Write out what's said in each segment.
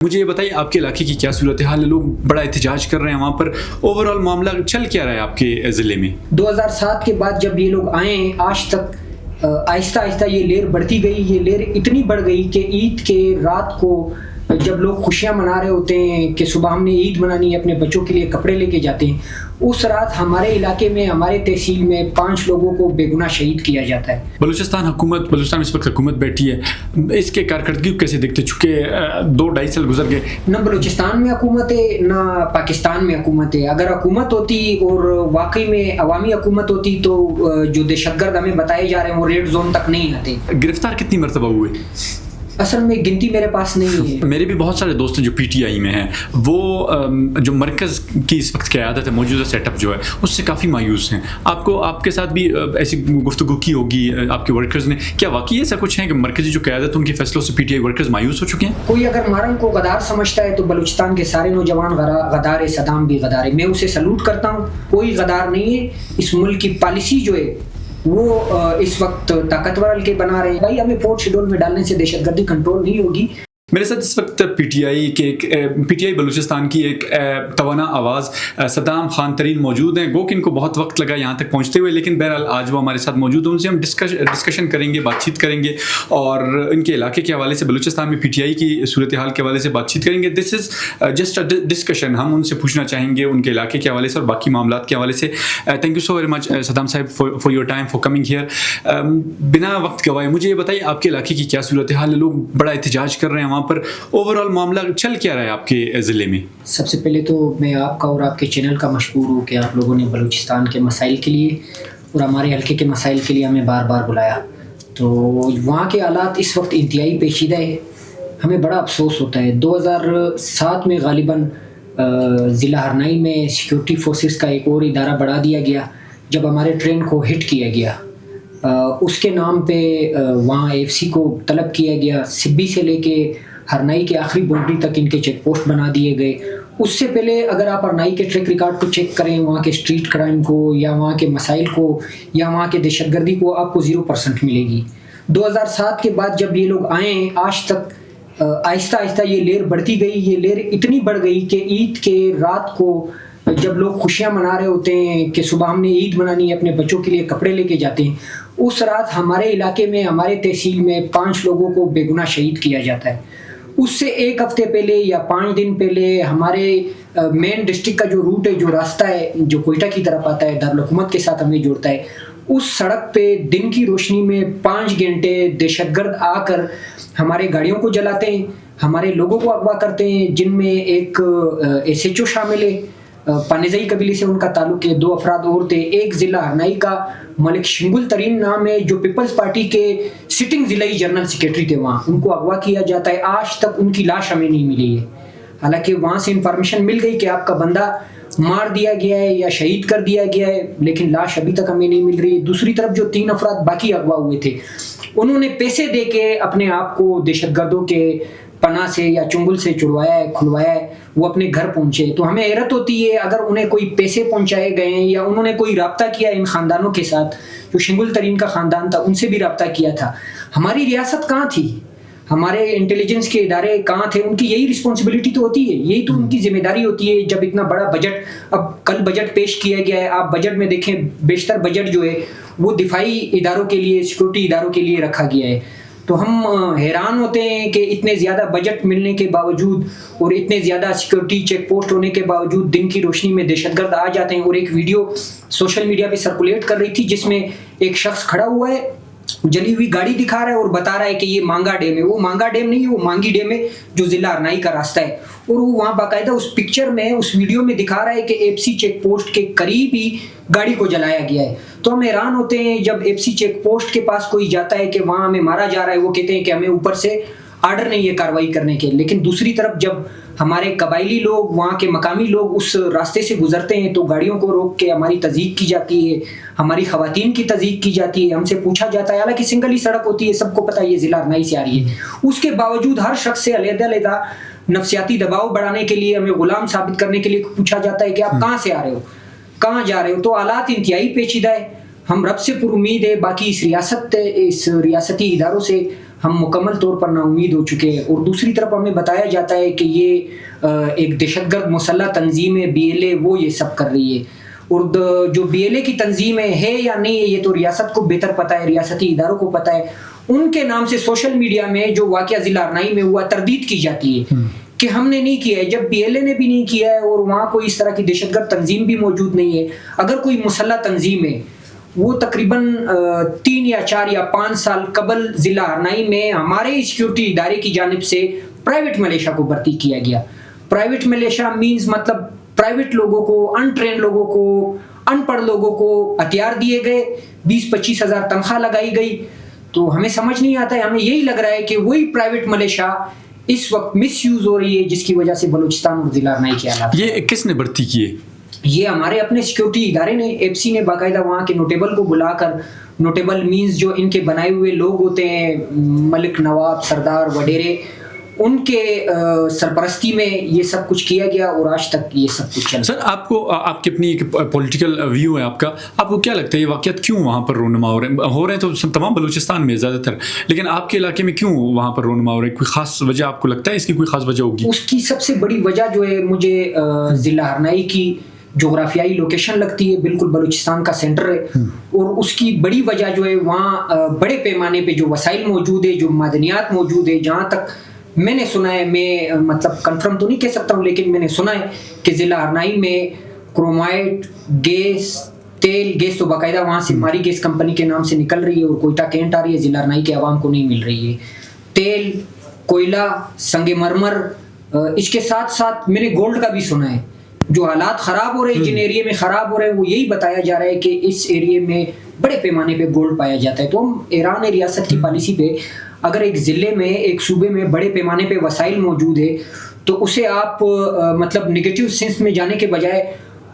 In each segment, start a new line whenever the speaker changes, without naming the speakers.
مجھے یہ بتائیے آپ کے علاقے کی کیا صورتحال ہے؟ لوگ بڑا احتجاج کر رہے ہیں وہاں پر، اوور آل معاملہ چل کیا رہا ہے آپ کے ضلع میں؟
2007 کے بعد جب یہ لوگ آئے ہیں آج تک آہستہ آہستہ یہ لہر بڑھتی گئی. یہ لہر اتنی بڑھ گئی کہ عید کے رات کو جب لوگ خوشیاں منا رہے ہوتے ہیں کہ صبح ہم نے عید منانی ہے، اپنے بچوں کے لیے کپڑے لے کے جاتے ہیں، اس رات ہمارے علاقے میں ہمارے تحصیل میں 5 لوگوں کو بے گناہ شہید کیا جاتا ہے.
بلوچستان میں اس وقت حکومت بیٹھی ہے، اس کے کارکردگی کو کیسے دیکھتے؟ چونکہ 2-2.5 سال گزر گئے،
نہ بلوچستان میں حکومت ہے نہ پاکستان میں حکومت ہے. اگر حکومت ہوتی اور واقعی میں عوامی حکومت ہوتی تو جو دہشت گرد ہمیں بتائے جا رہے ہیں وہ ریڈ زون تک نہیں آتے.
گرفتار کتنی مرتبہ ہوئے؟
اصل میں گنتی میرے پاس نہیں ہے.
میرے بھی بہت سارے دوست ہیں جو پی ٹی آئی میں ہیں، وہ جو مرکز کی اس وقت قیادت ہے، موجودہ سیٹ اپ جو ہے، اس سے کافی مایوس ہیں. آپ کے ساتھ بھی ایسی گفتگو کی ہوگی آپ کے ورکرز نے. کیا واقعی ایسا کچھ ہے کہ مرکزی جو قیادت ان کے فیصلوں سے پی ٹی آئی ورکرز مایوس ہو چکے ہیں؟
کوئی اگر مارنگ کو غدار سمجھتا ہے تو بلوچستان کے سارے نوجوان غدار ہے، صدام بھی غدار ہے. میں اسے سلوٹ کرتا ہوں. کوئی غدار نہیں ہے. اس ملک کی پالیسی جو ہے وہ اس وقت طاقتور حلقے بنا رہے ہیں. بھائی ہمیں 4th شیڈول میں ڈالنے سے دہشت گردی کنٹرول نہیں ہوگی.
میرے ساتھ اس وقت پی ٹی آئی بلوچستان کی ایک توانا آواز صدام خان ترین موجود ہیں. گو کہ ان کو بہت وقت لگا یہاں تک پہنچتے ہوئے، لیکن بہرحال آج وہ ہمارے ساتھ موجود ہیں. ان سے ہم ڈسکشن کریں گے، بات چیت کریں گے، اور ان کے علاقے کے حوالے سے، بلوچستان میں پی ٹی آئی کی صورتحال کے حوالے سے بات چیت کریں گے. دس از جسٹ اے ڈسکشن. ہم ان سے پوچھنا چاہیں گے ان کے علاقے کے حوالے سے اور باقی معاملات کے حوالے سے. Thank you so very much Saddam صاحب for your time, for coming here. بنا وقت گوائے مجھے یہ بتائیے آپ کے علاقے کی کیا صورتحال ہے؟ لوگ بڑا احتجاج کر رہے ہیں وہاں پر، اوور معاملہ چل کیا رہا ہے آپ کے ضلع میں؟
سب سے پہلے تو میں آپ کا اور آپ کے چینل کا مشکور ہوں کہ آپ لوگوں نے بلوچستان کے مسائل کے لیے اور ہمارے حلقے کے مسائل کے لیے ہمیں بار بار بلایا. تو وہاں کے حالات اس وقت انتہائی پیچیدہ ہے. ہمیں بڑا افسوس ہوتا ہے. 2007 میں غالباً ضلع ہرنائی میں سیکورٹی فورسز کا ایک اور ادارہ بڑھا دیا گیا جب ہمارے ٹرین کو ہٹ کیا گیا. اس کے نام پہ وہاں ایف سی کو طلب کیا گیا. سبی سے لے کے ہرنائی کے آخری باؤنڈری تک ان کے چیک پوسٹ بنا دیے گئے. اس سے پہلے اگر آپ ہرنائی کے ٹریک ریکارڈ کو چیک کریں، وہاں کے اسٹریٹ کرائم کو یا وہاں کے مسائل کو یا وہاں کے دہشت گردی کو، آپ کو 0% ملے گی. 2007 کے بعد جب یہ لوگ آئے ہیں آج تک آہستہ آہستہ یہ لہر بڑھتی گئی. یہ لہر اتنی بڑھ گئی کہ عید کے رات کو جب لوگ خوشیاں منا رہے ہوتے ہیں کہ صبح ہم نے عید منانی ہے، اپنے بچوں کے لیے کپڑے لے کے جاتے ہیں، اس رات ہمارے علاقے میں، ہمارے تحصیل میں 5 لوگوں کو بے گناہ شہید کیا جاتا ہے. اس سے 1 ہفتے پہلے یا 5 دن پہلے ہمارے مین ڈسٹرکٹ کا جو روٹ ہے، جو راستہ ہے جو کوئٹہ کی طرف آتا ہے، دارالحکومت کے ساتھ ہمیں جوڑتا ہے، اس سڑک پہ دن کی روشنی میں 5 گھنٹے دہشت گرد آ کر ہمارے گاڑیوں کو جلاتے ہیں، ہمارے لوگوں کو اغوا کرتے ہیں، جن میں ایک ایس ایچ او شامل ہے. پانیزئی قبیلے سے ان کا تعلق ہے. 2 افراد اور تھے. ایک ضلع ہرنائی کا ملک شنگل ترین نام ہے جو پیپلز پارٹی کے سٹنگ ضلعی جنرل سیکریٹری تھے. وہاں ان کو اغوا کیا جاتا ہے. آج تک ان کی لاش ہمیں نہیں ملی ہے. حالانکہ وہاں سے انفارمیشن مل گئی کہ آپ کا بندہ مار دیا گیا ہے یا شہید کر دیا گیا ہے، لیکن لاش ابھی تک ہمیں نہیں مل رہی ہے. دوسری طرف جو 3 افراد باقی اغوا ہوئے تھے، انہوں نے پیسے دے کے اپنے آپ کو دہشت گردوں کے پناہ سے یا چنگل سے چھڑوایا ہے، کھلوایا ہے، وہ اپنے گھر پہنچے. تو ہمیں حیرت ہوتی ہے اگر انہیں کوئی پیسے پہنچائے گئے ہیں یا انہوں نے کوئی رابطہ کیا ان خاندانوں کے ساتھ. جو شنگل ترین کا خاندان تھا ان سے بھی رابطہ کیا تھا. ہماری ریاست کہاں تھی؟ ہمارے انٹیلیجنس کے ادارے کہاں تھے؟ ان کی یہی رسپانسبلٹی تو ہوتی ہے، یہی تو ان کی ذمہ داری ہوتی ہے. جب اتنا بڑا بجٹ، اب کل بجٹ پیش کیا گیا ہے، آپ بجٹ میں دیکھیں بیشتر بجٹ جو ہے وہ دفاعی اداروں کے لیے، سیکورٹی اداروں کے لیے رکھا گیا ہے. تو ہم حیران ہوتے ہیں کہ اتنے زیادہ بجٹ ملنے کے باوجود اور اتنے زیادہ سیکورٹی چیک پوسٹ ہونے کے باوجود دن کی روشنی میں دہشت گرد آ جاتے ہیں. اور ایک ویڈیو سوشل میڈیا پہ سرکولیٹ کر رہی تھی جس میں ایک شخص کھڑا ہوا ہے، جلی ہوئی گاڑی دکھا رہا ہے اور بتا رہا ہے کہ یہ مانگا ڈیم ہے. وہ مانگا ڈیم نہیں ہے، وہ مانگی ڈیم ہے جو ضلع ہرنائی کا راستہ ہے. اور وہ وہاں باقاعدہ اس پکچر میں، اس ویڈیو میں دکھا رہا ہے کہ ایف سی چیک پوسٹ کے قریب ہی گاڑی کو جلایا گیا ہے. تو ہم حیران ہوتے ہیں جب ایف سی چیک پوسٹ کے پاس کوئی جاتا ہے کہ وہاں ہمیں مارا جا رہا ہے، وہ کہتے ہیں کہ ہمیں اوپر سے آرڈر نہیں ہے کارروائی کرنے کے. لیکن دوسری طرف جب ہمارے قبائلی لوگ، وہاں کے مقامی لوگ اس راستے سے گزرتے ہیں تو گاڑیوں کو روک کے ہماری تضییق کی جاتی ہے، ہماری خواتین کی تضییق کی جاتی ہے. ہم سے پوچھا جاتا ہے، حالانکہ سنگل ہی سڑک ہوتی ہے، سب کو پتہ ہے یہ ضلع ہرنائی سے آ رہی ہے. اس کے باوجود ہر شخص سے علیحدہ علیحدہ نفسیاتی دباؤ بڑھانے کے لیے، ہمیں غلام ثابت کرنے کے لیے پوچھا جاتا ہے کہ آپ کہاں سے آ رہے ہو، کہاں جا رہے ہو. تو حالات انتہائی پیچیدہ ہے. ہم رب سے پر امید ہے، باقی اس ریاستی اداروں سے ہم مکمل طور پر نا امید ہو چکے ہیں. اور دوسری طرف ہمیں بتایا جاتا ہے کہ یہ ایک دہشت گرد مسلح تنظیم ہے BLA, وہ یہ سب کر رہی ہے. اور جو BLA کی تنظیم ہے یا نہیں ہے یہ تو ریاست کو بہتر پتہ ہے, ریاستی اداروں کو پتہ ہے. ان کے نام سے سوشل میڈیا میں جو واقعہ ضلع ارنائی میں ہوا تردید کی جاتی ہے کہ ہم نے نہیں کیا ہے, جب BLA نے بھی نہیں کیا ہے اور وہاں کوئی اس طرح کی دہشت گرد تنظیم بھی موجود نہیں ہے. اگر کوئی مسلح تنظیم ہے, وہ تقریباً 3 یا 4 یا 5 سال قبل ضلع ارنائی میں ہمارے سیکیورٹی ادارے کی جانب سے پرائیویٹ ملیشیا کو بھرتی کیا گیا. پرائیویٹ ملیشیا مینز مطلب پرائیویٹ لوگوں کو, انٹرین لوگوں کو, ان پڑھ لوگوں کو ہتھیار دیے گئے, 20-25 ہزار تنخواہ لگائی گئی. تو ہمیں سمجھ نہیں آتا ہے, ہمیں یہی لگ رہا ہے کہ وہی پرائیویٹ ملیشیا اس وقت مس یوز ہو رہی ہے, جس کی وجہ سے بلوچستان اور ضلع ارنائی کے حالات.
یہ کس نے بھرتی کی ہے؟
یہ ہمارے اپنے سیکیورٹی ادارے نے, FCC نے باقاعدہ وہاں کے نوٹیبل کو بلا کر, نوٹیبل مینز جو ان کے بنائے ہوئے لوگ ہوتے ہیں, ملک, نواب, سردار وڈیرے, ان کے سرپرستی میں یہ سب کچھ کیا گیا اور آج تک یہ سب کچھ چل.
سر آپ کو, آپ کی اپنی ایک پولیٹیکل ویو ہے آپ کا, آپ کو کیا لگتا ہے یہ واقعات کیوں وہاں پر رونما ہو رہے ہیں تو تمام بلوچستان میں زیادہ تر, لیکن آپ کے علاقے میں کیوں وہاں پر رونما ہو رہے ہیں؟ کوئی خاص وجہ آپ کو لگتا ہے اس کی کوئی خاص وجہ ہوگی؟
اس کی سب سے بڑی وجہ جو ہے مجھے ضلع ارنائی کی جغرافیائی لوکیشن لگتی ہے, بالکل بلوچستان کا سینٹر ہے. اور اس کی بڑی وجہ جو ہے وہاں بڑے پیمانے پہ جو وسائل موجود ہے, جو معدنیات موجود ہے. جہاں تک میں نے سنا ہے, میں مطلب کنفرم تو نہیں کہہ سکتا ہوں, لیکن میں نے سنا ہے کہ ضلع ارنائی میں کرومائٹ, گیس, تیل, گیس تو باقاعدہ وہاں سے ماری گیس کمپنی کے نام سے نکل رہی ہے اور کوئٹہ کینٹ آ رہی ہے, ضلع ارنائی کے عوام کو نہیں مل رہی ہے. تیل, کوئلہ, سنگ مرمر, اس کے ساتھ ساتھ میں نے گولڈ کا بھی سنا ہے. جو حالات خراب ہو رہے ہیں, جن ایریے میں خراب ہو رہے ہیں, وہ یہی بتایا جا رہا ہے کہ اس ایریے میں بڑے پیمانے پہ گولڈ پایا جاتا ہے. تو ہم ایران ریاست کی پالیسی پہ, اگر ایک ضلع میں, ایک صوبے میں بڑے پیمانے پہ وسائل موجود ہے تو اسے آپ مطلب نگیٹو سینس میں جانے کے بجائے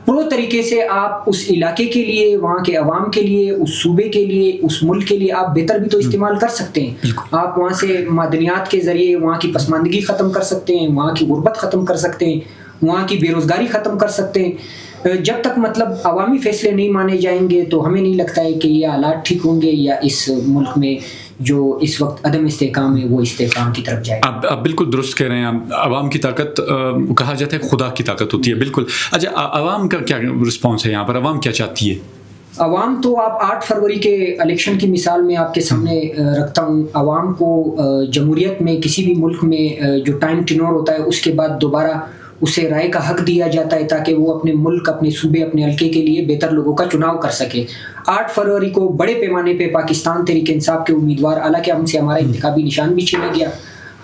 پرو طریقے سے آپ اس علاقے کے لیے, وہاں کے عوام کے لیے, اس صوبے کے لیے, اس ملک کے لیے آپ بہتر بھی تو استعمال کر سکتے ہیں. آپ وہاں سے معدنیات کے ذریعے وہاں کی پسماندگی ختم کر سکتے ہیں, وہاں کی غربت ختم کر سکتے ہیں, وہاں کی بے روزگاری ختم کر سکتے ہیں. جب تک مطلب عوامی فیصلے نہیں مانے جائیں گے تو ہمیں نہیں لگتا ہے کہ یہ حالات ٹھیک ہوں گے, یا اس ملک میں جو اس وقت عدم استحکام ہے وہ استحکام کی طرف جائے.
آپ بالکل درست کہہ رہے ہیں. عوام کی طاقت کہا جاتا ہے خدا کی طاقت ہوتی ہے. بالکل. اچھا, عوام کا کیا رسپانس ہے یہاں پر؟ عوام کیا چاہتی ہے؟
عوام تو آپ 8 فروری کے الیکشن کی مثال میں آپ کے سامنے رکھتا ہوں. عوام کو جمہوریت میں, کسی بھی ملک میں جو ٹائم ٹینور ہوتا ہے اس کے بعد دوبارہ اسے رائے کا حق دیا جاتا ہے تاکہ وہ اپنے ملک, اپنے صوبے, اپنے حلقے کے لیے بہتر لوگوں کا چناؤ کر سکے. 8 فروری کو بڑے پیمانے پہ پاکستان تحریک انصاف کے امیدوار, حالانکہ ہم سے ہمارا انتخابی نشان بھی چھینا گیا,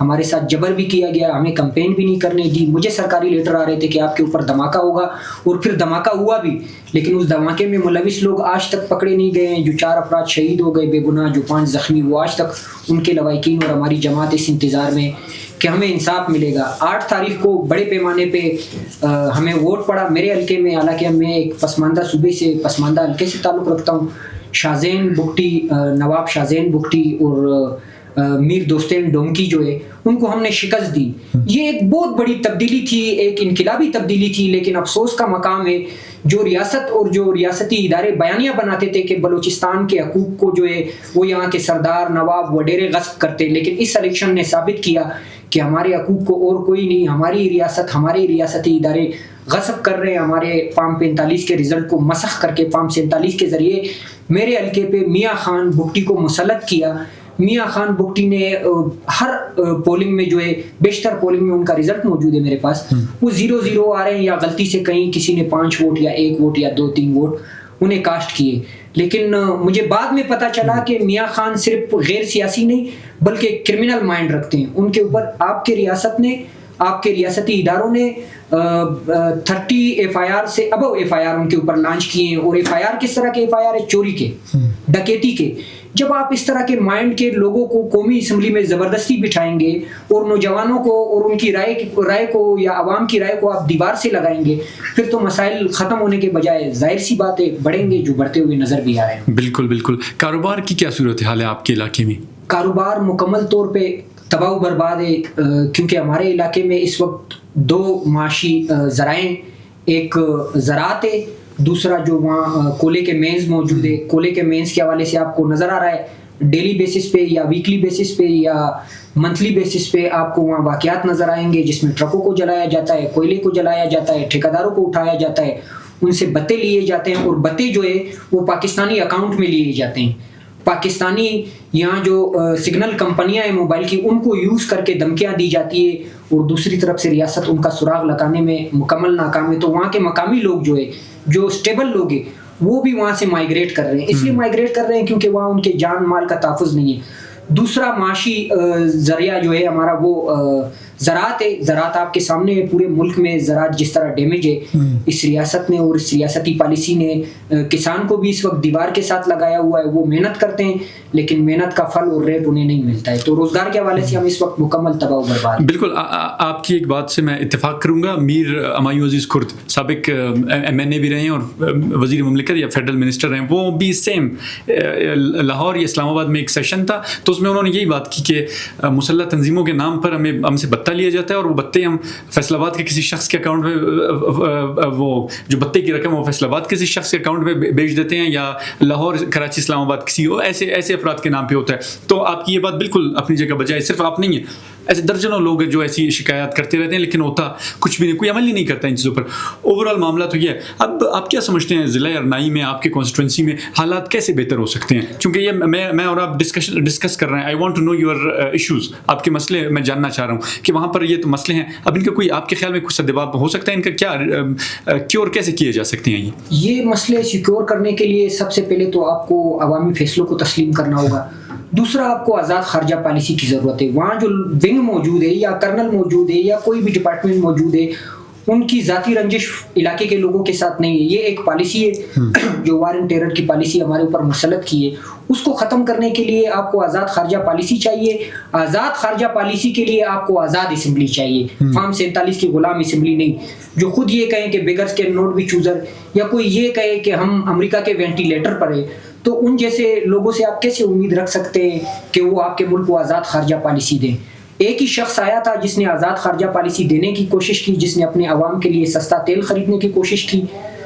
ہمارے ساتھ جبر بھی کیا گیا, ہمیں کمپین بھی نہیں کرنے دی. مجھے سرکاری لیٹر آ رہے تھے کہ آپ کے اوپر دھماکہ ہوگا, اور پھر دھماکہ ہوا بھی, لیکن اس دھماکے میں ملوث لوگ آج تک پکڑے نہیں گئے ہیں. جو 4 افراد شہید ہو گئے بے گناہ, جو 5 زخمی, وہ آج تک ان کے لواحقین اور ہماری جماعت اس انتظار میں کہ ہمیں انصاف ملے گا. 8 تاریخ کو بڑے پیمانے پہ ہمیں ووٹ پڑا میرے حلقے میں, حالانکہ میں ایک پسماندہ صوبے سے, پسماندہ حلقے سے تعلق رکھتا ہوں. شاہزین بگٹی, نواب شاہزین بگٹی اور میر دوستین ڈومکی جو ہے, ان کو ہم نے شکست دی. یہ ایک بہت بڑی تبدیلی تھی, ایک انقلابی تبدیلی تھی. لیکن افسوس کا مقام ہے جو ریاست اور جو ریاستی ادارے بیانیہ بناتے تھے کہ بلوچستان کے حقوق کو جو ہے وہ یہاں کے سردار, نواب, وڈیرے غصب کرتے, لیکن اس الیکشن نے ثابت کیا کہ ہمارے حقوق کو اور کوئی نہیں, ہماری ریاست, ہمارے ریاستی ادارے غصب کر رہے ہیں. ہمارے فارم 45 کے رزلٹ کو مسخ کر کے فارم 47 کے ذریعے میرے حلقے پہ میاں خان بگٹی کو مسلط کیا. میاں خان بگٹی نے ہر پولنگ میں جو ہے, بیشتر پولنگ میں ان کا رزلٹ موجود ہے میرے پاس, وہ 0-0 آ رہے ہیں, یا غلطی سے کہیں کسی نے 5 ووٹ یا 1 ووٹ یا 2-3 ووٹ انہیں کاسٹ کیے. لیکن مجھے بعد میں پتہ چلا کہ میاں خان صرف غیر سیاسی نہیں بلکہ کرمنل مائنڈ رکھتے ہیں. ان کے اوپر آپ کے ریاست نے, آپ کے ریاستی اداروں نے 30 FIR سے ابو FIR ان کے اوپر لانچ کیے ہیں. اور FIR کس طرح کے FIR ہے؟ چوری کے, ڈکیتی کے. جب آپ اس طرح کے مائنڈ کے لوگوں کو قومی اسمبلی میں زبردستی بٹھائیں گے اور نوجوانوں کو اور ان کی رائے کو یا عوام کی رائے کو آپ دیوار سے لگائیں گے, پھر تو مسائل ختم ہونے کے بجائے ظاہر سی بات ہے بڑھیں گے, جو بڑھتے ہوئے نظر بھی آ رہے ہیں.
بالکل بالکل. کاروبار کی کیا صورت حال ہے آپ کے علاقے میں؟
کاروبار مکمل طور پہ تباہ و برباد ہے, کیونکہ ہمارے علاقے میں اس وقت 2 معاشی ذرائع, ایک زراعت ہے, دوسرا جو وہاں کولے کے مینز موجود ہے. کولے کے مینز کے حوالے سے آپ کو نظر آ رہا ہے ڈیلی بیسس پہ یا ویکلی بیسس پہ یا منتھلی بیسس پہ آپ کو وہاں واقعات نظر آئیں گے جس میں ٹرکوں کو جلایا جاتا ہے, کوئلے کو جلایا جاتا ہے, ٹھیکیداروں کو اٹھایا جاتا ہے, ان سے بتے لیے جاتے ہیں, اور بتے جو ہے وہ پاکستانی اکاؤنٹ میں لیے جاتے ہیں. پاکستانی یہاں جو سگنل کمپنیاں ہیں موبائل کی, ان کو یوز کر کے دھمکیاں دی جاتی ہے, اور دوسری طرف سے ریاست ان کا سراغ لگانے میں مکمل ناکام ہے. تو وہاں کے مقامی لوگ جو ہے, جو اسٹیبل لوگ ہیں, وہ بھی وہاں سے مائیگریٹ کر رہے ہیں. اس لیے مائیگریٹ کر رہے ہیں کیونکہ وہاں ان کے جان مال کا تحفظ نہیں ہے. دوسرا معاشی ذریعہ جو ہے ہمارا وہ زراعت ہے. زراعت آپ کے سامنے ہے, پورے ملک میں زراعت جس طرح ڈیمیج ہے اس ریاست نے اور اس ریاستی پالیسی نے کسان کو بھی اس وقت دیوار کے ساتھ لگایا ہوا ہے. وہ محنت کرتے ہیں لیکن محنت کا پھل اور ریٹ انہیں نہیں ملتا ہے. تو روزگار کے حوالے سے ہم اس وقت مکمل تباہ و برباد ہیں.
بالکل آپ کی ایک بات سے میں اتفاق کروں گا. میر ہمایوں عزیز کرد سابق MNA بھی رہے ہیں اور وزیر مملکت یا فیڈرل منسٹر رہے ہیں, وہ بھی سیم لاہور یا اسلام آباد میں ایک سیشن تھا, تو اس میں انہوں نے یہی بات کی کہ مسلح تنظیموں کے نام پر ہم سے بتہ لیا جاتا ہے اور وہ بتے ہم فیصل آباد کے کسی شخص کے اکاؤنٹ میں, وہ جو بتے کی رقم وہ فیصل آباد کسی شخص کے اکاؤنٹ میں بیچ دیتے ہیں, یا لاہور کراچی اسلام آباد کسی ایسے افراد کے نام پہ ہوتا ہے. تو آپ کی یہ بات بالکل اپنی جگہ بجائے, صرف آپ نہیں ہیں, ایسے درجنوں لوگ ہیں جو ایسی شکایات کرتے رہتے ہیں لیکن ہوتا کچھ بھی نہیں, کوئی عمل ہی نہیں کرتا ان چیزوں پر. اوور آل معاملہ تو یہ ہے. اب آپ کیا سمجھتے ہیں ضلع ارنائی میں آپ کے کانسٹیٹوئنسی میں حالات کیسے بہتر ہو سکتے ہیں؟ چونکہ یہ میں اور آپ ڈسکس کر رہے ہیں. I want to know your issues, آپ کے مسئلے میں جاننا چاہ رہا ہوں کہ وہاں پر یہ تو مسئلے ہیں, اب ان کا کوئی آپ کے خیال میں کچھ سدباب ہو سکتا ہے, ان کا کیا کیور کیسے کیے جا سکتے ہیں؟
یہ مسئلے سیکیور کرنے کے لیے سب سے پہلے تو آپ کو عوامی فیصلوں کو تسلیم کرنا ہوگا. دوسرا آپ کو آزاد خارجہ پالیسی کی ضرورت ہے. وہاں جو ونگ موجود ہے یا کرنل موجود ہے یا کوئی بھی ڈپارٹمنٹ موجود ہے, ان کی ذاتی رنجش علاقے کے لوگوں کے ساتھ نہیں ہے. یہ ایک پالیسی ہے جو وار اینڈ ٹیرر کی پالیسی ہمارے اوپر مسلط کی ہے. اس کو ختم کرنے کے لیے آپ کو آزاد خارجہ پالیسی چاہیے. آزاد خارجہ پالیسی کے لیے آپ کو آزاد اسمبلی چاہیے, فارم 47 کی غلام اسمبلی نہیں, جو خود یہ کہیں کہ بیگرز کے نوٹ بھی چوزر, یا کوئی یہ کہے کہ ہم امریکہ کے وینٹیلیٹر پر ہے. تو ان جیسے لوگوں سے آپ کیسے امید رکھ سکتے ہیں کہ وہ آپ کے ملک کو آزاد خارجہ پالیسی دیں؟ ایک ہی شخص آیا تھا جس نے آزاد خارجہ پالیسی دینے کی کوشش کی, جس نے اپنے عوام کے لیے سستا تیل خریدنے کی کوشش کی,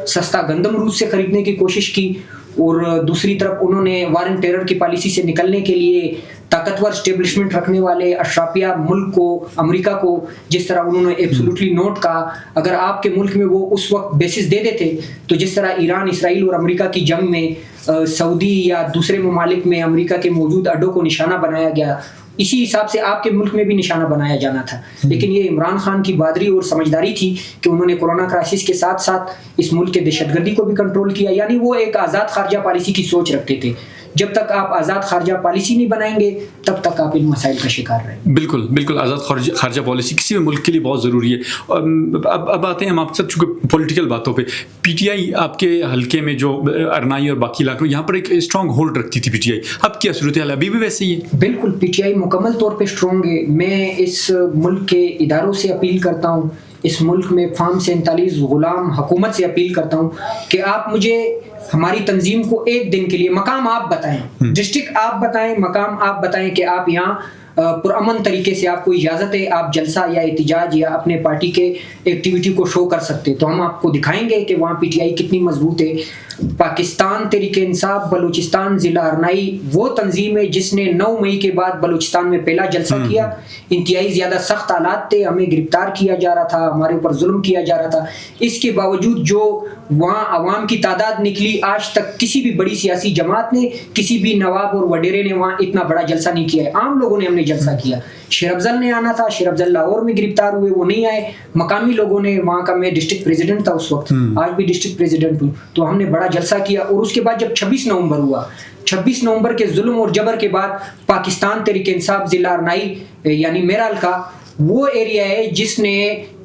سستا گندم روس سے خریدنے کی کوشش کی, اور دوسری طرف انہوں نے وار اینڈ ٹیرر کی پالیسی سے نکلنے کے لیے طاقتور اسٹیبلشمنٹ رکھنے والے اشرافیہ ملک کو, امریکہ کو, جس طرح انہوں نے ایبسولوٹلی نوٹ کہا, اگر آپ کے ملک میں وہ اس وقت بیسس دے دیتے تو جس طرح ایران, اسرائیل اور امریکہ کی جنگ میں سعودی یا دوسرے ممالک میں امریکہ کے موجود اڈوں کو نشانہ بنایا گیا, اسی حساب سے آپ کے ملک میں بھی نشانہ بنایا جانا تھا. لیکن یہ عمران خان کی بہادری اور سمجھداری تھی کہ انہوں نے کورونا کرائسس کے ساتھ ساتھ اس ملک کے دہشت گردی کو بھی کنٹرول کیا. یعنی وہ ایک آزاد خارجہ پالیسی کی سوچ رکھتے تھے. جب تک آپ آزاد خارجہ پالیسی نہیں بنائیں گے تب تک آپ ان مسائل کا شکار رہیں گے.
بالکل آزاد خارجہ پالیسی کسی بھی ملک کے لیے بہت ضروری ہے. اب آتے ہیں ہم آپ کے ساتھ چونکہ پولیٹیکل باتوں پہ. پی ٹی آئی آپ کے حلقے میں جو ارنائی اور باقی علاقوں یہاں پر ایک اسٹرانگ ہولڈ رکھتی تھی پی ٹی آئی, اب کیا صورت حال ابھی بھی ویسے ہی ہے؟
بالکل پی ٹی آئی مکمل طور پہ اسٹرانگ ہے. میں اس ملک کے اداروں سے اپیل کرتا ہوں, اس ملک میں فارم 47 غلام حکومت سے اپیل کرتا ہوں کہ آپ مجھے ہماری تنظیم کو ایک دن کے لیے مقام آپ بتائیں, ڈسٹرکٹ آپ بتائیں, مقام آپ بتائیں کہ آپ یہاں پرامن طریقے سے آپ کو اجازت ہے, آپ جلسہ یا احتجاج یا اپنے پارٹی کے ایکٹیویٹی کو شو کر سکتے. تو ہم آپ کو دکھائیں گے کہ وہاں پی ٹی آئی کتنی مضبوط ہے. پاکستان تحریک انصاف بلوچستان ضلع ارنائی وہ تنظیم ہے جس نے 9 مئی کے بعد بلوچستان میں پہلا جلسہ کیا. انتہائی زیادہ سخت حالات تھے, ہمیں گرفتار کیا جا رہا تھا, ہمارے اوپر ظلم کیا جا رہا تھا. اس کے باوجود جو وہاں عوام کی تعداد نکلی, آج تک کسی بھی بڑی سیاسی جماعت نے, کسی بھی نواب اور وڈیرے نے وہاں اتنا بڑا جلسہ نہیں کیا ہے. عام لوگوں نے ہم نے جلسہ کیا. شیر افضل نے آنا تھا, شیر افضل لاہور میں گرفتار ہوئے, وہ نہیں آئے. مقامی لوگوں نے, وہاں کا میں ڈسٹرکٹ پریزیڈنٹ تھا اس وقت, آج بھی ڈسٹرکٹ پریزیڈنٹ ہوں, تو ہم نے بڑا جلسہ کیا. اور اس کے بعد جب 26 نومبر ہوا, 26 نومبر کے ظلم اور جبر کے بعد پاکستان تحریک انصاف ضلع ارنائی یعنی میرا حلقہ وہ ایریا ہے جس نے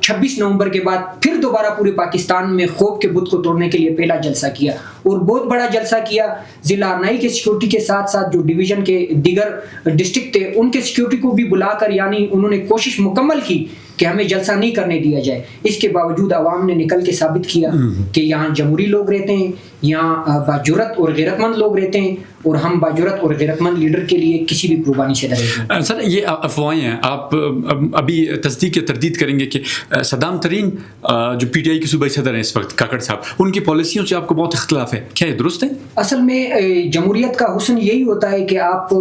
26 نومبر کے بعد پھر دوبارہ پورے پاکستان میں خوف کے بت کو توڑنے کے لیے پہلا جلسہ کیا, اور بہت بڑا جلسہ کیا. ضلع ارنائی کے سیکیورٹی کے ساتھ ساتھ جو ڈویژن کے دیگر ڈسٹرکٹ تھے ان کے سیکیورٹی کو بھی بلا کر, یعنی انہوں نے کوشش مکمل کی کہ ہمیں جلسہ نہیں کرنے دیا جائے. اس کے باوجود عوام نے نکل کے ثابت کیا کہ یہاں جمہوری لوگ رہتے ہیں, یہاں باجرت اور غیرت مند لوگ رہتے ہیں, اور ہم باجرت اور غیرت مند لیڈر کے لیے کسی بھی قربانی سے ڈرے ہیں.
سر یہ افواہیں ہیں, آپ ابھی تصدیق یا تردید کریں گے کہ صدام ترین جو پی ٹی آئی کے صوبائی صدر ہیں اس وقت کاکڑ صاحب، ان کی پالیسیوں سے آپ کو بہت اختلاف ہے، کیا یہ درست ہے؟
اصل میں جمہوریت کا حسن یہی ہوتا ہے کہ آپ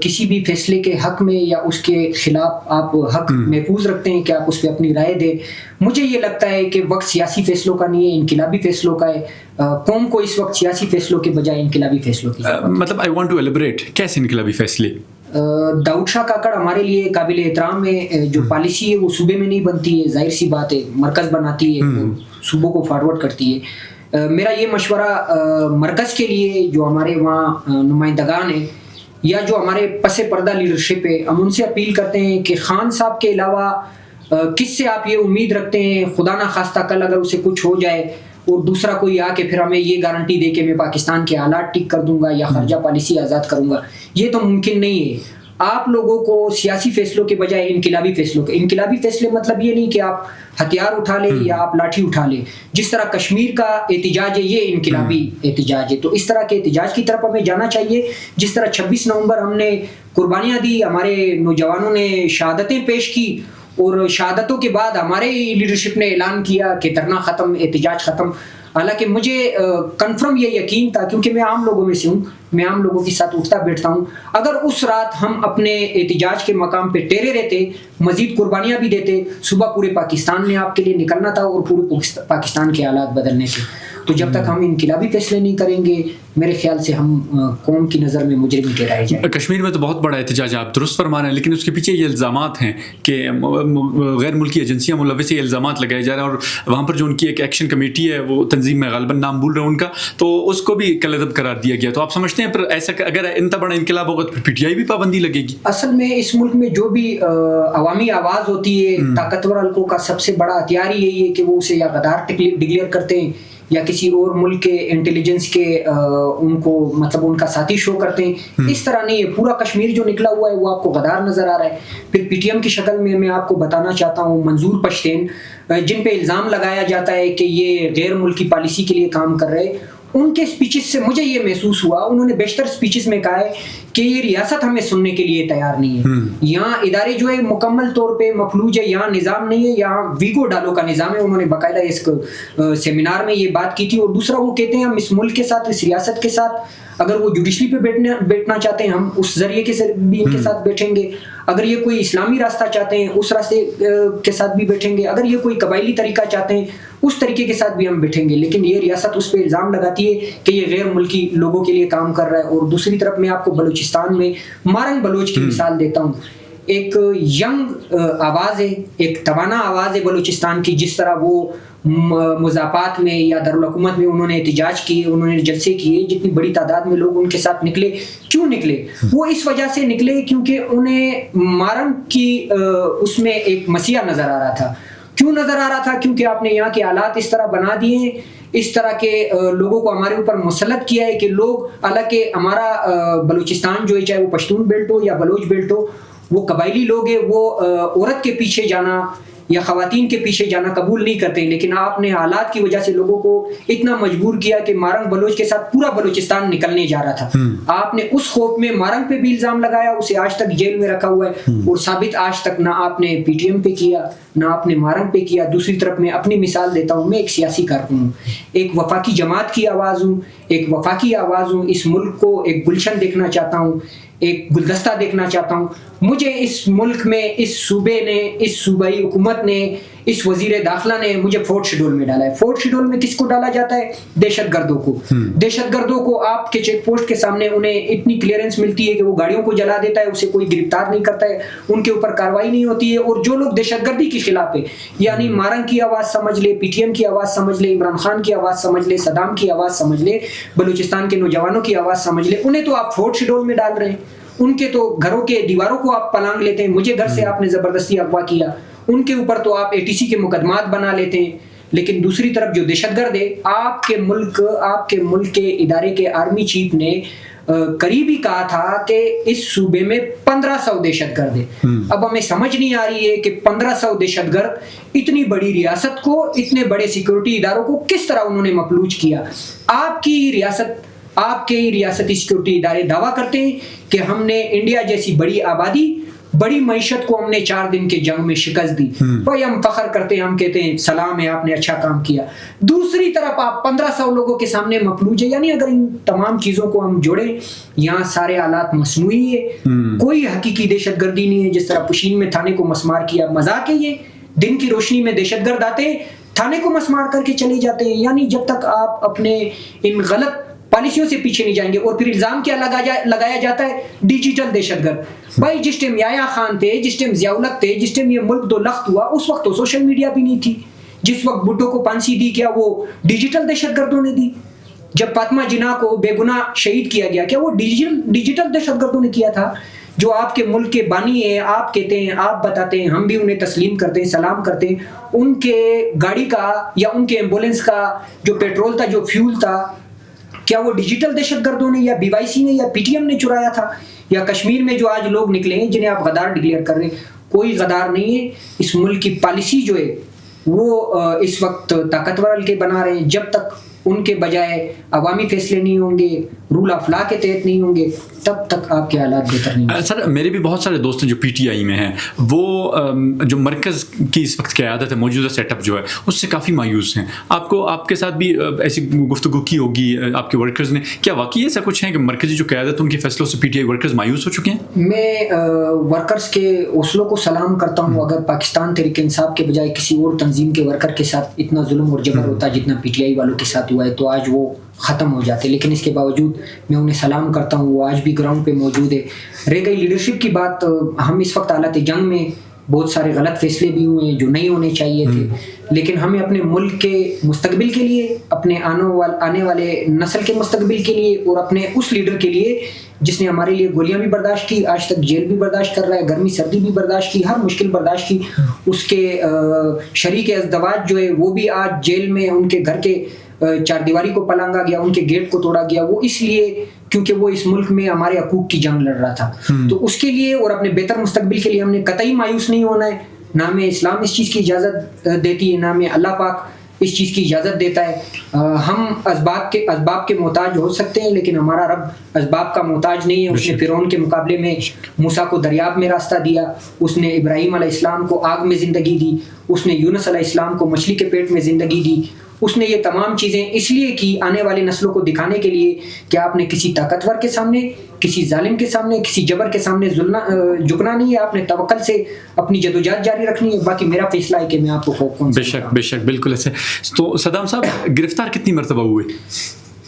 کسی بھی فیصلے کے حق میں یا اس کے خلاف آپ حق محفوظ رکھتے ہیں کہ آپ اس پہ اپنی رائے دیں. مجھے یہ لگتا ہے کہ وقت سیاسی فیصلوں کا نہیں ہے، انقلابی فیصلوں کا ہے. قوم کو اس وقت سیاسی فیصلوں کے بجائے انقلابی فیصلوں کی ضرورت ہے.
مطلب آئی وانٹ ٹو ایلیبریٹ، کیسے انقلابی فیصلے؟
داؤد شاہ کاکڑ ہمارے لیے قابل احترام ہے. جو پالیسی ہے وہ صوبے میں نہیں بنتی ہے، ظاہر سی بات ہے، مرکز بناتی ہے، صوبوں کو فارورڈ کرتی ہے. میرا یہ مشورہ مرکز کے لیے جو ہمارے وہاں نمائندگان ہیں یا جو ہمارے پس پردہ لیڈرشپ ہے، ہم ان سے اپیل کرتے ہیں کہ خان صاحب کے علاوہ کس سے آپ یہ امید رکھتے ہیں خدا نہ خواستہ کل اگر اسے کچھ ہو جائے اور دوسرا کوئی آ کے پھر ہمیں یہ گارنٹی دے کہ میں پاکستان کے حالات ٹھیک کر دوں گا یا خارجہ پالیسی آزاد کروں گا، یہ تو ممکن نہیں ہے. آپ لوگوں کو سیاسی فیصلوں کے بجائے انقلابی فیصلوں کے، انقلابی فیصلے مطلب یہ نہیں کہ آپ ہتھیار اٹھا لیں یا آپ لاٹھی اٹھا لیں. جس طرح کشمیر کا احتجاج ہے یہ انقلابی احتجاج ہے، تو اس طرح کے احتجاج کی طرف ہمیں جانا چاہیے. جس طرح 26 نومبر ہم نے قربانیاں دی، ہمارے نوجوانوں نے شہادتیں پیش کی اور شہادتوں کے بعد ہمارے لیڈرشپ نے اعلان کیا کہ دھرنا ختم، احتجاج ختم. حالانکہ مجھے کنفرم یہ یقین تھا، کیونکہ میں عام لوگوں میں سے ہوں، میں عام لوگوں کے ساتھ اٹھتا بیٹھتا ہوں، اگر اس رات ہم اپنے احتجاج کے مقام پہ ٹیرے رہتے، مزید قربانیاں بھی دیتے، صبح پورے پاکستان نے آپ کے لیے نکلنا تھا اور پورے پاکستان کے حالات بدلنے تھے. تو جب تک ہم انقلابی فیصلے نہیں کریں گے میرے خیال سے ہم قوم کی نظر میں مجرم ٹھہرائے جائیں.
کشمیر میں تو بہت بڑا احتجاج آپ درست فرما رہے ہیں، لیکن اس کے پیچھے یہ الزامات ہیں کہ غیر ملکی ایجنسیاں ملوث، یہ الزامات لگائے جا رہے ہیں، اور وہاں پر جو ان کی ایک ایکشن کمیٹی ہے وہ تنظیم میں غالباً نام بھول رہے ہیں ان کا، تو اس کو بھی کالعدم قرار دیا گیا. تو آپ سمجھتے ہیں پھر ایسا اگر اتنا بڑا انقلاب ہوگا تو پی ٹی آئی بھی پابندی لگے گی؟
اصل میں اس ملک میں جو بھی عوامی آواز ہوتی ہے، طاقتور حلقوں کا سب سے بڑا ہتھیار یہی ہے کہ وہ اسے یا غدار ڈکلیئر کرتے ہیں یا کسی اور ملک کے انٹیلیجنس کے ان کو مطلب ان کا ساتھی شو کرتے ہیں. اس طرح نہیں ہے. پورا کشمیر جو نکلا ہوا ہے وہ آپ کو غدار نظر آ رہا ہے. پھر پی ٹی ایم کی شکل میں آپ کو بتانا چاہتا ہوں منظور پشتین، جن پہ الزام لگایا جاتا ہے کہ یہ غیر ملکی پالیسی کے لیے کام کر رہے، ان کے سپیچز سے مجھے یہ محسوس ہوا، انہوں نے بیشتر سپیچز میں کہا ہے کہ یہ ریاست ہمیں سننے کے لیے تیار نہیں ہے. یہاں ادارے جو ہے مکمل طور پہ مفلوج ہے، یہاں نظام نہیں ہے، یہاں ویگو ڈالو کا نظام ہے. انہوں نے باقاعدہ اس سیمینار میں یہ بات کی تھی. اور دوسرا وہ کہتے ہیں ہم اس ملک کے ساتھ، اس ریاست کے ساتھ، اگر وہ جوڈیشری پہ بیٹھنا چاہتے ہیں ہم اس ذریعے کے بھی ان کے ساتھ بیٹھیں گے، اگر یہ کوئی اسلامی راستہ چاہتے ہیں اس راستے کے ساتھ بھی بیٹھیں گے، اگر یہ کوئی قبائلی طریقہ چاہتے ہیں اس طریقے کے ساتھ بھی ہم بیٹھیں گے. لیکن یہ ریاست اس پہ الزام لگاتی ہے کہ یہ غیر ملکی لوگوں کے لیے کام کر رہا ہے. اور دوسری طرف میں آپ کو بلوچستان میں مارنگ بلوچ کی مثال دیتا ہوں. ایک ینگ آواز ہے، ایک توانا آواز ہے بلوچستان کی. جس طرح وہ مضافات میں یا دارالحکومت میں انہوں نے احتجاج کیے، انہوں نے جلسے کیے، جتنی بڑی تعداد میں لوگ ان کے ساتھ نکلے. کیوں نکلے؟ وہ اس وجہ سے نکلے کیونکہ انہیں مارنگ کی اس میں ایک مسیح نظر آ رہا تھا. کیوں نظر آ رہا تھا؟ کیونکہ آپ نے یہاں کے حالات اس طرح بنا دیے ہیں، اس طرح کے لوگوں کو ہمارے اوپر مسلط کیا ہے کہ لوگ، حالانکہ ہمارا بلوچستان جو ہے چاہے وہ پشتون بیلٹ ہو یا بلوچ بیلٹ ہو، وہ قبائلی لوگ ہیں، وہ عورت کے پیچھے جانا یا خواتین کے پیچھے جانا قبول نہیں کرتے. لیکن آپ نے حالات کی وجہ سے لوگوں کو اتنا مجبور کیا کہ مارنگ بلوچ کے ساتھ پورا بلوچستان نکلنے جا رہا تھا. آپ نے اس خوف میں مارنگ پہ بھی الزام لگایا، اسے آج تک جیل میں رکھا ہوا ہے، اور ثابت آج تک نہ آپ نے پی ٹی ایم پہ کیا نہ آپ نے مارنگ پہ کیا. دوسری طرف میں اپنی مثال دیتا ہوں، میں ایک سیاسی کارکن ہوں، ایک وفاقی جماعت کی آواز ہوں، ایک وفاقی آواز ہوں. اس ملک کو ایک گلشن دیکھنا چاہتا ہوں، ایک گلدستہ دیکھنا چاہتا ہوں. مجھے اس ملک میں، اس صوبے نے، اس صوبائی حکومت نے، اس وزیر داخلہ نے مجھے فورتھ شیڈول میں ڈالا ہے. فورتھ شیڈول میں کس کو ڈالا جاتا ہے؟ دہشت گردوں کو. دہشت گردوں کو آپ کے چیک پوسٹ کے سامنے انہیں اتنی کلیئرنس ملتی ہے کہ وہ گاڑیوں کو جلا دیتا ہے، اسے کوئی گرفتار نہیں کرتا ہے، ان کے اوپر کارروائی نہیں ہوتی ہے. اور جو لوگ دہشت گردی کے خلاف ہے، یعنی مارنگ کی آواز سمجھ لے، پی ٹی ایم کی آواز سمجھ لے، عمران خان کی آواز سمجھ لے، صدام کی آواز سمجھ لے، بلوچستان کے نوجوانوں کی آواز سمجھ لے، انہیں تو آپ فورتھ شیڈول میں ڈال رہے ہیں. ان کے تو گھروں کے دیواروں کو آپ پلانگ لیتے ہیں. مجھے گھر سے آپ نے زبردستی اغوا کیا، ان کے اوپر تو آپ ATC کے مقدمات بنا لیتے ہیں. لیکن دوسری طرف جو دہشت گرد ہے، آپ کے ملک کے ادارے کے آرمی چیف نے قریب ہی کہا تھا کہ اس صوبے میں 1500 دہشت گرد ہے. اب ہمیں سمجھ نہیں آ رہی ہے کہ 1500 دہشت گرد اتنی بڑی ریاست کو، اتنے بڑے سیکورٹی اداروں کو کس طرح انہوں نے مفلوج کیا. آپ کے ریاستی سیکورٹی ادارے دعویٰ کرتے ہیں کہ ہم نے انڈیا جیسی بڑی آبادی بڑی معیشت کو ہم نے 4 دن کے جنگ میں شکست دی, بھائی ہم فخر کرتے ہیں, ہم کہتے ہیں سلام ہے, آپ نے اچھا کام کیا. دوسری طرف آپ 1500 لوگوں کے سامنے مفلوج ہے. یعنی اگر ان تمام چیزوں کو ہم جوڑیں, یہاں سارے حالات مصنوعی ہے, کوئی حقیقی دہشت گردی نہیں ہے. جس طرح پشین میں تھانے کو مسمار کیا, مذاق ہے یہ, دن کی روشنی میں دہشت گرد آتے ہیں, تھانے کو مسمار کر کے چلے جاتے ہیں. یعنی جب تک آپ اپنے ان غلط پالیسیوں سے پیچھے نہیں جائیں گے. اور پھر الزام کیا لگایا جاتا ہے, ڈیجیٹل دہشت گرد. بھائی جس ٹائم یحییٰ خان تھے, جس ٹائم ضیاء الحق تھے, جس ٹائم یہ ملک دو لخت ہوا, اس وقت تو سوشل میڈیا بھی نہیں تھی. جس وقت بھٹو کو پھانسی دی, کیا وہ ڈیجیٹل دہشت گردوں نے دی؟ جب فاطمہ جناح کو بے گناہ شہید کیا گیا, کیا وہ ڈیجیٹل دہشت گردوں نے کیا تھا؟ جو آپ کے ملک کے بانی ہیں, آپ کہتے ہیں, آپ بتاتے ہیں, ہم بھی انہیں تسلیم کرتے ہیں, سلام کرتے ہیں, ان کے گاڑی کا یا ان کے ایمبولینس کا جو پیٹرول تھا, جو فیول تھا, کیا وہ ڈیجیٹل دہشت گردوں نے یا بی وائی سی نے یا پی ٹی ایم نے چرایا تھا؟ یا کشمیر میں جو آج لوگ نکلے ہیں جنہیں آپ غدار ڈکلیئر کر رہے ہیں, کوئی غدار نہیں ہے. اس ملک کی پالیسی جو ہے وہ اس وقت طاقتور حلقے بنا رہے ہیں. جب تک ان کے بجائے عوامی فیصلے نہیں ہوں گے, رول آف لا کے تحت نہیں ہوں گے, تب تک آپ کے حالات بہتر نہیں ہوں.
سر میرے بھی بہت سارے دوست ہیں جو پی ٹی آئی میں ہیں, وہ جو مرکز کی اس وقت قیادت ہے, موجودہ سیٹ اپ جو ہے, اس سے کافی مایوس ہیں. آپ کے ساتھ بھی ایسی گفتگو کی ہوگی آپ کے ورکرز نے, کیا واقعی ایسا کچھ ہے کہ مرکزی جو قیادت ان کے فیصلوں سے پی ٹی آئی ورکرز مایوس ہو چکے ہیں؟
میں ورکرز کے حوصلوں کو سلام کرتا ہوں. اگر پاکستان تحریک انصاف کے بجائے کسی اور تنظیم کے ورکر کے ساتھ اتنا ظلم اور جبر ہوتا جتنا پی ٹی آئی والوں کے ساتھ ہوا ہے, تو آج وہ ختم ہو جاتے. لیکن اس کے باوجود میں انہیں سلام کرتا ہوں, وہ آج بھی گراؤنڈ پہ موجود ہے. رہ گئی لیڈرشپ کی بات, ہم اس وقت حالت جنگ میں بہت سارے غلط فیصلے بھی ہوئے ہیں جو نہیں ہونے چاہیے تھے, لیکن ہمیں اپنے ملک کے مستقبل کے لیے, اپنے آنے والے نسل کے مستقبل کے لیے, اور اپنے اس لیڈر کے لیے جس نے ہمارے لیے گولیاں بھی برداشت کی, آج تک جیل بھی برداشت کر رہا ہے, گرمی سردی بھی برداشت کی, ہر مشکل برداشت کی, اس کے شریک ازدواج جو ہے وہ بھی آج جیل میں, ان کے گھر کے چار دیواری کو پلانگا گیا, ان کے گیٹ کو توڑا گیا, وہ اس لیے کیونکہ وہ اس ملک میں ہمارے حقوق کی جنگ لڑ رہا تھا. تو اس کے لیے اور اپنے بہتر مستقبل کے لیے ہم نے قطعی مایوس نہیں ہونا ہے. نہ ہمیں اسلام اس چیز کی اجازت دیتی ہے, نہ ہمیں اللہ پاک اس چیز کی اجازت دیتا ہے. ہم اسباب کے محتاج ہو سکتے ہیں, لیکن ہمارا رب اسباب کا محتاج نہیں ہے. اس نے فرعون کے مقابلے میں موسیٰ کو دریاب میں راستہ دیا, اس نے ابراہیم علیہ السلام کو آگ میں زندگی دی, اس نے یونس علیہ السلام کو مچھلی کے پیٹ میں زندگی دی. اس نے یہ تمام چیزیں اس لیے کی آنے والے نسلوں کو دکھانے کے لیے کہ آپ نے کسی طاقتور کے سامنے, کسی ظالم کے سامنے, کسی جبر کے سامنے جھکنا نہیں ہے. آپ نے توکل سے اپنی جدوجہد جاری رکھنی ہے. باقی میرا فیصلہ ہے کہ میں آپ کو کون
بے شک بے شک بالکل ایسے. تو صدام صاحب گرفتار کتنی مرتبہ ہوئے؟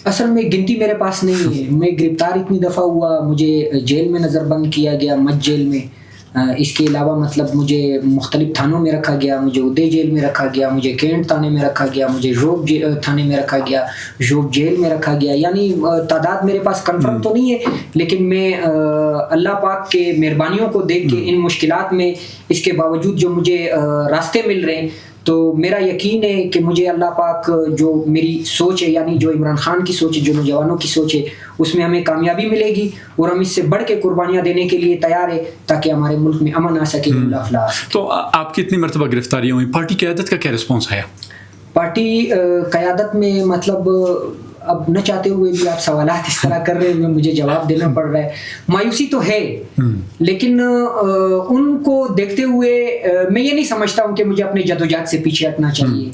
اصل میں گنتی میرے پاس نہیں ہے. میں گرفتار اتنی دفعہ ہوا, مجھے جیل میں نظر بند کیا گیا, مچ جیل میں. اس کے علاوہ مطلب مجھے مختلف تھانوں میں رکھا گیا, مجھے ادے جیل میں رکھا گیا, مجھے کینٹ تھانے میں رکھا گیا, مجھے ژوب تھانے میں رکھا گیا, ژوب جیل میں رکھا گیا. یعنی تعداد میرے پاس کنفرم تو نہیں ہے, لیکن میں اللہ پاک کے مہربانیوں کو دیکھ کے ان مشکلات میں اس کے باوجود جو مجھے راستے مل رہے ہیں, تو میرا یقین ہے کہ مجھے اللہ پاک جو میری سوچ ہے, یعنی جو عمران خان کی سوچ ہے, جو نوجوانوں کی سوچ ہے, اس میں ہمیں کامیابی ملے گی, اور ہم اس سے بڑھ کے قربانیاں دینے کے لیے تیار ہے تاکہ ہمارے ملک میں امن آ سکے, اللہ فلاح.
تو آپ کی اتنی مرتبہ گرفتاریاں ہوئی, پارٹی قیادت کا کیا رسپانس آیا؟
پارٹی قیادت میں مطلب اب نہ چاہتے ہوئے بھی آپ سوالات اس طرح کر رہے ہیں, مجھے جواب دینا پڑ رہا ہے. مایوسی تو ہے, لیکن ان کو دیکھتے ہوئے میں یہ نہیں سمجھتا ہوں کہ مجھے اپنے جدوجہد سے پیچھے ہٹنا چاہیے,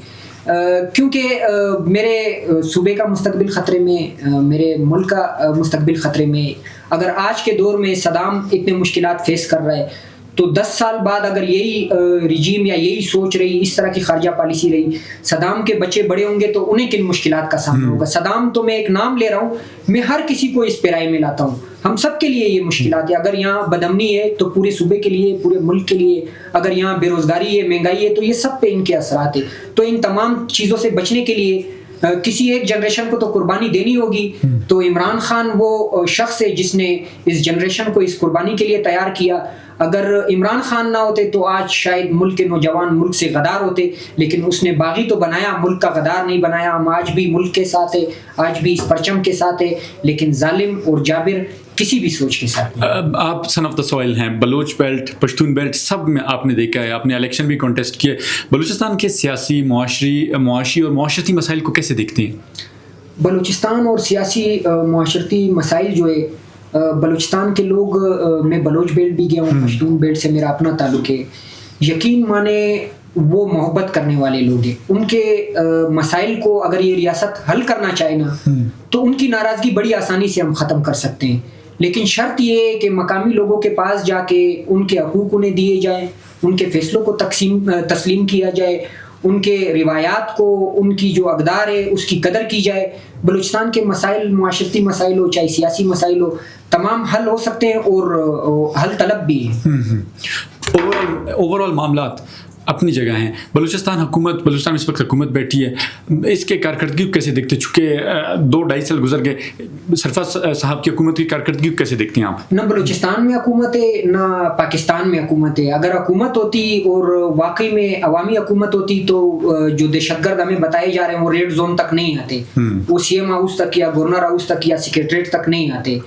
کیونکہ میرے صوبے کا مستقبل خطرے میں, میرے ملک کا مستقبل خطرے میں. اگر آج کے دور میں صدام اتنے مشکلات فیس کر رہا ہے, تو 10 سال بعد اگر یہی رجیم یا یہی سوچ رہی, اس طرح کی خارجہ پالیسی رہی, صدام کے بچے بڑے ہوں گے تو انہیں کن مشکلات کا سامنا ہوگا. صدام تو میں ایک نام لے رہا ہوں, میں ہر کسی کو اس پیرائے میں لاتا ہوں. ہم سب کے لیے یہ مشکلات ہے. اگر یہاں بدامنی ہے تو پورے صوبے کے لیے, پورے ملک کے لیے. اگر یہاں بے روزگاری ہے, مہنگائی ہے, تو یہ سب پہ ان کے اثرات ہیں. تو ان تمام چیزوں سے بچنے کے لیے کسی ایک جنریشن کو تو قربانی دینی ہوگی. تو عمران خان وہ شخص ہے جس نے اس جنریشن کو اس قربانی کے لیے تیار کیا. اگر عمران خان نہ ہوتے تو آج شاید ملک کے نوجوان ملک سے غدار ہوتے, لیکن اس نے باغی تو بنایا, ملک کا غدار نہیں بنایا. ہم آج بھی ملک کے ساتھ ہے, آج بھی اس پرچم کے ساتھ ہے, لیکن ظالم اور جابر کسی بھی سوچ کے ساتھ.
آپ سن آف دا سوائل ہیں, بلوچ بیلٹ, پشتون بیلٹ, سب میں آپ نے دیکھا ہے, آپ نے الیکشن بھی کانٹیسٹ کیے. بلوچستان کے سیاسی, معاشی اور معاشرتی مسائل کو کیسے دیکھتے ہیں؟
بلوچستان اور سیاسی معاشرتی مسائل جو ہے بلوچستان کے لوگ, میں بلوچ بیلٹ بھی گیا ہوں, پشتون بیلٹ سے میرا اپنا تعلق ہے, یقین مانے وہ محبت کرنے والے لوگ ہیں. ان کے مسائل کو اگر یہ ریاست حل کرنا چاہے نا تو ان کی ناراضگی بڑی آسانی سے ہم ختم کر سکتے ہیں, لیکن شرط یہ ہے کہ مقامی لوگوں کے پاس جا کے ان کے حقوق انہیں دیے جائیں, ان کے فیصلوں کو تسلیم کیا جائے, ان کے روایات کو, ان کی جو اقدار ہے اس کی قدر کی جائے. بلوچستان کے مسائل, معاشرتی مسائل ہو چاہے سیاسی مسائل ہو, تمام حل ہو سکتے ہیں اور حل طلب بھی ہیں.
اوور آل معاملات اپنی جگہ ہیں. بلوچستان بلوچستان میں اس وقت حکومت بیٹھی ہے, اس کے کارکردگی کو کیسے دیکھتے ہیں؟ چونکہ 2-2.5 سال گزر گئے, سرفراز صاحب کی حکومت کی کارکردگی کو کیسے دیکھتے ہیں آپ؟
نہ بلوچستان میں حکومت ہے نہ پاکستان میں حکومت ہے. اگر حکومت ہوتی اور واقعی میں عوامی حکومت ہوتی تو جو دہشت گرد ہمیں بتائے جا رہے ہیں وہ ریڈ زون تک نہیں آتے, وہ سی ایم ہاؤس تک یا گورنر ہاؤس تک یا سیکریٹریٹ تک نہیں آتے,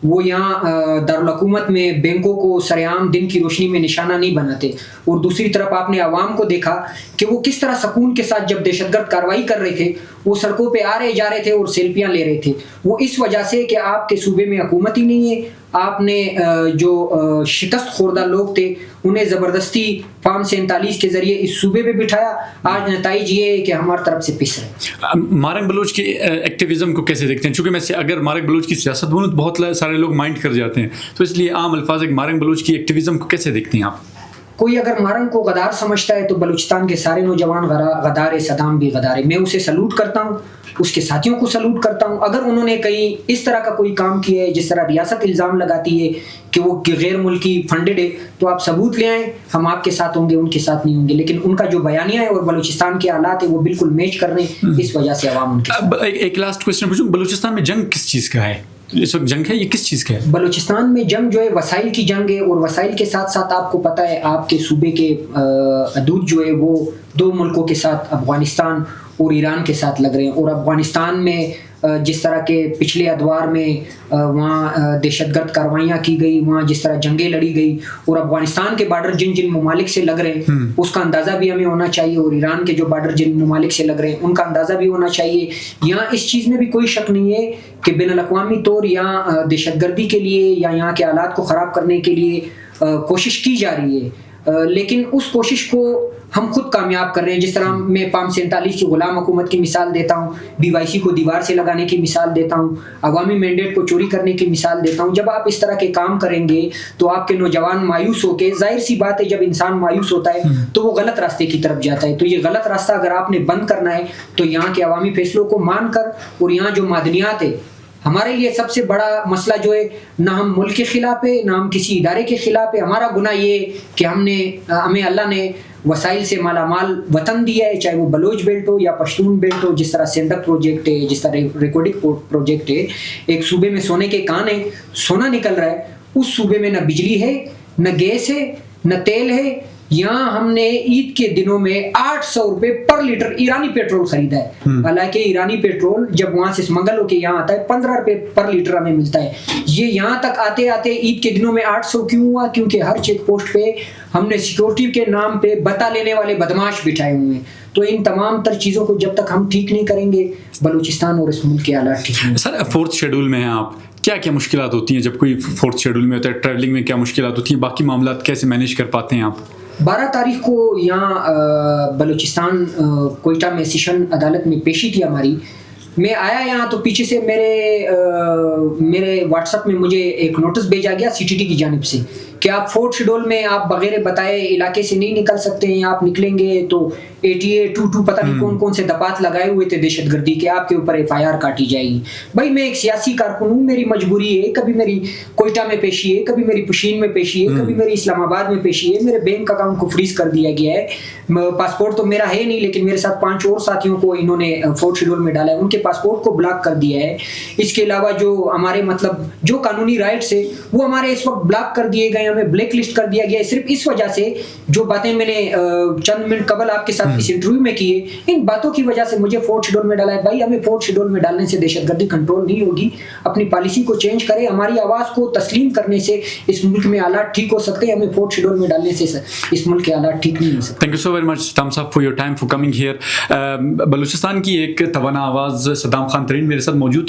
وہ یہاں دارالحکومت میں بینکوں کو سرعام دن کی روشنی میں نشانہ نہیں بناتے. اور دوسری طرف آپ نے عوام کو دیکھا کہ وہ کس طرح سکون کے ساتھ جب دہشت گرد کارروائی کر رہے تھے وہ سڑکوں پہ آ رہے جا رہے تھے اور سیلفیاں لے رہے تھے. وہ اس وجہ سے کہ آپ کے صوبے میں حکومت ہی نہیں ہے, آپ نے جو شکست خوردہ لوگ تھے انہیں زبردستی فارم 47 کے ذریعے اس صوبے پہ بٹھایا. آج نتائج یہ ہے کہ ہماری طرف سے پس رہے.
مارنگ بلوچ کی ایکٹیویزم کو کیسے دیکھتے ہیں؟ چونکہ میں اگر مارنگ بلوچ کی سیاست بولوں تو بہت سارے لوگ مائنڈ کر جاتے ہیں, تو اس لیے عام الفاظ ایک مارنگ بلوچ کی ایکٹیویزم کو کیسے دیکھتے ہیں آپ؟
کوئی اگر مارنگ کو غدار سمجھتا ہے تو بلوچستان کے سارے نوجوان غدار ہے, صدام بھی غدار ہے. میں اسے سلوٹ کرتا ہوں, اس کے ساتھیوں کو سلوٹ کرتا ہوں. اگر انہوں نے کہیں اس طرح کا کوئی کام کیا ہے جس طرح ریاست الزام لگاتی ہے کہ وہ غیر ملکی فنڈڈ ہے تو آپ ثبوت لے آئیں, ہم آپ کے ساتھ ہوں گے, ان کے ساتھ نہیں ہوں گے. لیکن ان کا جو بیانیہ ہے اور بلوچستان کے حالات ہیں وہ بالکل میچ کر رہے ہیں, اس وجہ سے عوام ان کے ساتھ.
ایک لاسٹ کوسچن پوچھوں, بلوچستان میں جنگ کس چیز کا ہے اس وقت؟ جنگ ہے یہ کس چیز کا ہے؟
بلوچستان میں جنگ جو ہے وسائل کی جنگ ہے, اور وسائل کے ساتھ ساتھ آپ کو پتہ ہے آپ کے صوبے کے حدود جو ہے وہ 2 ملکوں کے ساتھ, افغانستان اور ایران کے ساتھ لگ رہے ہیں. اور افغانستان میں جس طرح کے پچھلے ادوار میں وہاں دہشت گرد کاروائیاں کی گئی, وہاں جس طرح جنگیں لڑی گئی, اور افغانستان کے بارڈر جن ممالک سے لگ رہے ہیں اس کا اندازہ بھی ہمیں ہونا چاہیے, اور ایران کے جو بارڈر جن ممالک سے لگ رہے ہیں ان کا اندازہ بھی ہونا چاہیے. یہاں اس چیز میں بھی کوئی شک نہیں ہے کہ بین الاقوامی طور یہاں دہشت گردی کے لیے یا یہاں کے حالات کو خراب کرنے کے لیے کوشش کی جا رہی ہے, لیکن اس کوشش کو ہم خود کامیاب کر رہے ہیں. جس طرح میں فارم 47 کی غلام حکومت کی مثال دیتا ہوں, BYC کو دیوار سے لگانے کی مثال دیتا ہوں, عوامی مینڈیٹ کو چوری کرنے کی مثال دیتا ہوں. جب آپ اس طرح کے کام کریں گے تو آپ کے نوجوان مایوس ہو کے, ظاہر سی بات ہے جب انسان مایوس ہوتا ہے تو وہ غلط راستے کی طرف جاتا ہے. تو یہ غلط راستہ اگر آپ نے بند کرنا ہے تو یہاں کے عوامی فیصلوں کو مان کر, اور یہاں جو معدنیات ہے ہمارے لیے سب سے بڑا مسئلہ جو ہے, نہ ہم ملک کے خلاف ہے نہ ہم کسی ادارے کے خلاف ہے. ہمارا گناہ یہ ہے کہ ہمیں اللہ نے وسائل سے مالا مال وطن دیا ہے, چاہے وہ بلوچ بیلٹ ہو یا پشتون بیلٹ ہو. جس طرح سندک پروجیکٹ ہے, جس طرح ریکارڈنگ پروجیکٹ ہے, ایک صوبے میں سونے کے کان ہیں, سونا نکل رہا ہے, اس صوبے میں نہ بجلی ہے نہ گیس ہے نہ تیل ہے. یہاں ہم نے عید کے دنوں میں 800 روپے پر لیٹر ایرانی پیٹرول خریدا ہے, حالانکہ ایرانی پیٹرول جب وہاں سے اسمگل ہو کے یہاں آتا ہے 15 روپے پر لیٹر ہمیں ملتا ہے. یہ یہاں تک آتے آتے عید کے دنوں میں 800 کیوں ہوا؟ کیونکہ ہر چیک پوسٹ پہ ہم نے سیکورٹی کے نام پہ بتا لینے والے بدماش بٹھائے ہوئے ہیں. تو ان تمام تر چیزوں کو جب تک ہم ٹھیک نہیں کریں گے بلوچستان اور اس ملک کے حالات ٹھیک نہیں.
سر 4th شیڈول میں ہیں آپ, کیا مشکلات ہوتی ہیں جب کوئی 4th شیڈول میں ہوتا ہے؟ ٹریولنگ میں کیا مشکلات ہوتی ہیں؟ باقی معاملات کیسے مینیج کر پاتے ہیں آپ؟
12 تاریخ کو یہاں بلوچستان کوئٹہ میں سیشن عدالت میں پیشی تھی ہماری. میں آیا یہاں تو پیچھے سے میرے واٹس ایپ میں مجھے ایک نوٹس بھیجا گیا CTT کی جانب سے کہ آپ 4th شیڈول میں آپ بغیر بتائے علاقے سے نہیں نکل سکتے ہیں, آپ نکلیں گے تو 8822 پتہ نہیں کون سے دفات لگائے ہوئے تھے دہشت گردی کے, آپ کے اوپر FIR کاٹی جائے گی. بھائی میں ایک سیاسی کارکن ہوں, میری مجبوری ہے, کبھی میری کوئٹہ میں پیشی ہے, کبھی میری پشین میں پیشی ہے, کبھی میری اسلام آباد میں پیشی ہے. میرے بینک اکاؤنٹ کو فریز کر دیا گیا ہے. پاسپورٹ تو میرا ہے نہیں, لیکن میرے ساتھ 5 اور ساتھیوں کو انہوں نے 4th شیڈول میں ڈالا ہے, ان کے پاسپورٹ کو بلاک کر دیا ہے. اس کے علاوہ جو ہمارے جو قانونی رائٹس ہے وہ ہمارے اس وقت بلاک کر دیے گئے, ہمیں بلیک لسٹ کر دیا گیا ہے, صرف اس وجہ سے جو باتیں میں نے چند منٹ قبل آپ کے ساتھ اس انٹرویو میں کی ہے, ان باتوں کی وجہ سے مجھے 4th شیڈول میں ڈالا ہے. بھائی ہمیں 4th شیڈول میں ڈالنے سے دہشت گردی کنٹرول نہیں ہوگی. اپنی پالیسی کو چینج کریں, ہماری آواز کو تسلیم کرنے سے اس ملک میں حالات ٹھیک ہو سکتے ہیں. ہمیں 4th شیڈول میں ڈالنے سے اس ملک کے حالات ٹھیک نہیں ہو سکتے.
Thank you so very much Saddam صاحب for your time for coming here. Balochistan کی ایک توانا آواز صدام خان ترین میرے ساتھ موجود